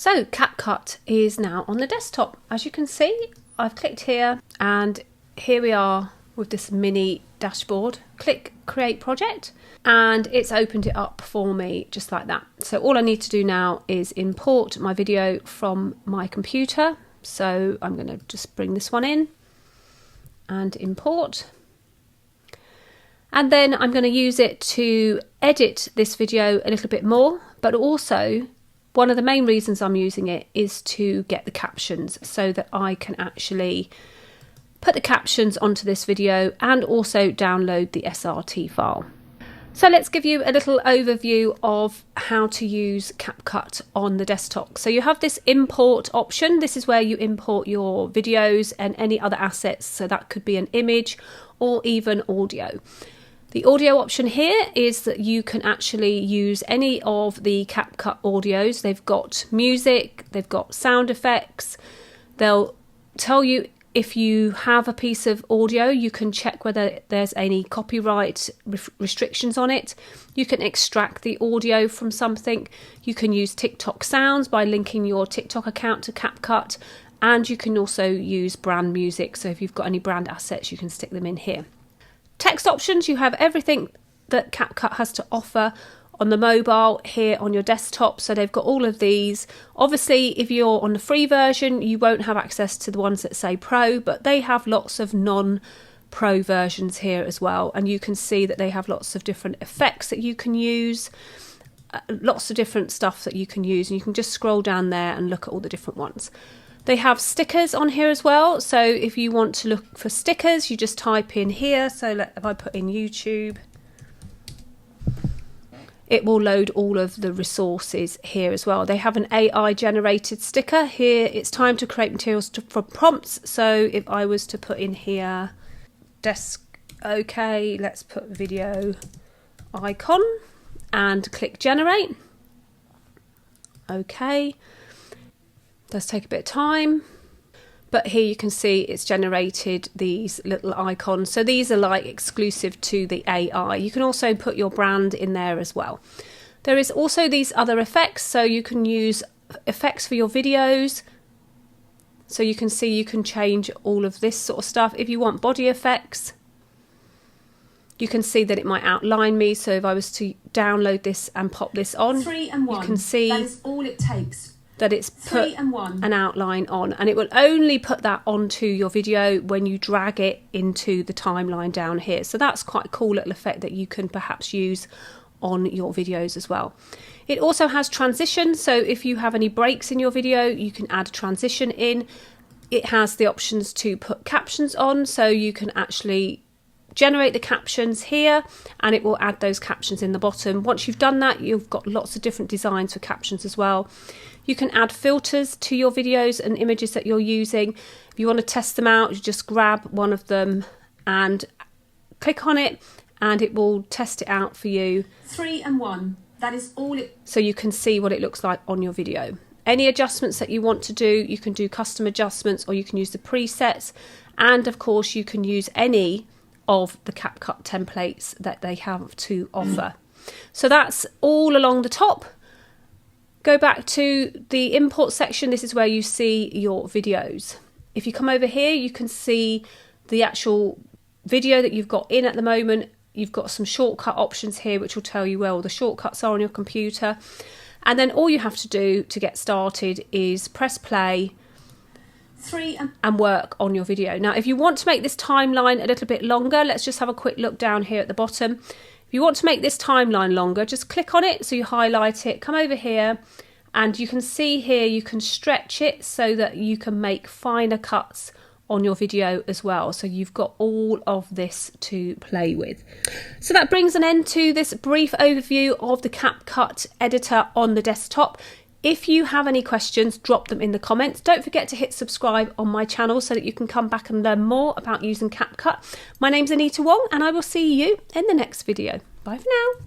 So CapCut is now on the desktop. As you can see, I've clicked here and here we are with this mini dashboard. Click Create Project and it's opened it up for me just like that. So all I need to do now is import my video from my computer. So I'm going to just bring this one in and import. And then I'm going to use it to edit this video a little bit more, but also one of the main reasons I'm using it is to get the captions so that I can actually put the captions onto this video and also download the SRT file. So let's give you a little overview of how to use CapCut on the desktop. So you have this import option. This is where you import your videos and any other assets. So that could be an image or even audio. The audio option here is that you can actually use any of the CapCut audios. They've got music, they've got sound effects. They'll tell you if you have a piece of audio, you can check whether there's any copyright restrictions on it. You can extract the audio from something. You can use TikTok sounds by linking your TikTok account to CapCut. And you can also use brand music. So if you've got any brand assets, you can stick them in here. Text options, you have everything that CapCut has to offer on the mobile here on your desktop. So they've got all of these. Obviously, if you're on the free version, you won't have access to the ones that say Pro, but they have lots of non-Pro versions here as well. And you can see that they have lots of different effects that you can use, lots of different stuff that you can use. And you can just scroll down there and look at all the different ones. They have stickers on here as well. So if you want to look for stickers, you just type in here. So if I put in YouTube, it will load all of the resources here as well. They have an AI generated sticker here. It's time to create materials for prompts. So if I was to put in here, desk, okay, let's put video icon and click generate. Okay. Does take a bit of time, but here you can see it's generated these little icons. So these are like exclusive to the AI. You can also put your brand in there as well. There is also these other effects. So you can use effects for your videos. So you can see you can change all of this sort of stuff. If you want body effects, you can see that it might outline me. So if I was to download this and pop this on, 3 and 1. You can see that is all it takes. That it's put an outline on, and it will only put that onto your video when you drag it into the timeline down here. So that's quite a cool little effect that you can perhaps use on your videos as well. It also has transitions, so if you have any breaks in your video, you can add a transition in. It has the options to put captions on, so you can actually generate the captions here and it will add those captions in the bottom. Once you've done that, you've got lots of different designs for captions as well. You can add filters to your videos and images that you're using. If you want to test them out, you just grab one of them and click on it and it will test it out for you. 3 and 1, that is all it. So you can see what it looks like on your video. Any adjustments that you want to do, you can do custom adjustments or you can use the presets. And of course you can use any of the CapCut templates that they have to offer. So that's all along the top. Go back to the import section. This is where you see your videos. If you come over here, you can see the actual video that you've got in at the moment. You've got some shortcut options here, which will tell you where all the shortcuts are on your computer. And then all you have to do to get started is press play and work on your video. Now, if you want to make this timeline a little bit longer, let's just have a quick look down here at the bottom. If you want to make this timeline longer, just click on it. So you highlight it, come over here, and you can see here you can stretch it so that you can make finer cuts on your video as well. So you've got all of this to play with. So that brings an end to this brief overview of the CapCut editor on the desktop. If you have any questions, drop them in the comments. Don't forget to hit subscribe on my channel so that you can come back and learn more about using CapCut. My name's Anita Wong and I will see you in the next video. Bye for now.